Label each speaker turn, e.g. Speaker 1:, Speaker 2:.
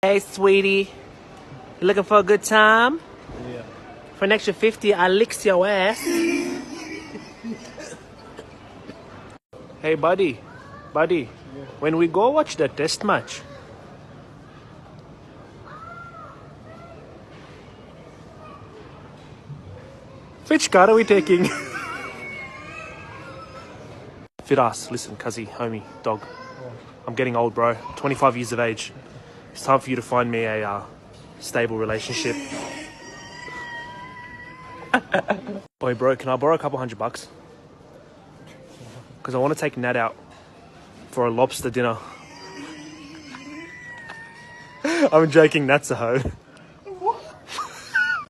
Speaker 1: Hey, sweetie. You looking for a good time?
Speaker 2: Yeah.
Speaker 1: For an extra 50, I licks your ass. Hey, buddy. Buddy.
Speaker 2: Yeah.
Speaker 1: When we go watch the test match, which car are we taking? Firas, listen, cuzzy, homie, dog. I'm getting old, bro. 25 years of age. It's time for you to find me a stable relationship. Boy, bro, can I borrow a couple $100? Because I want to take Nat out for a lobster dinner. I'm joking, Nat's a hoe.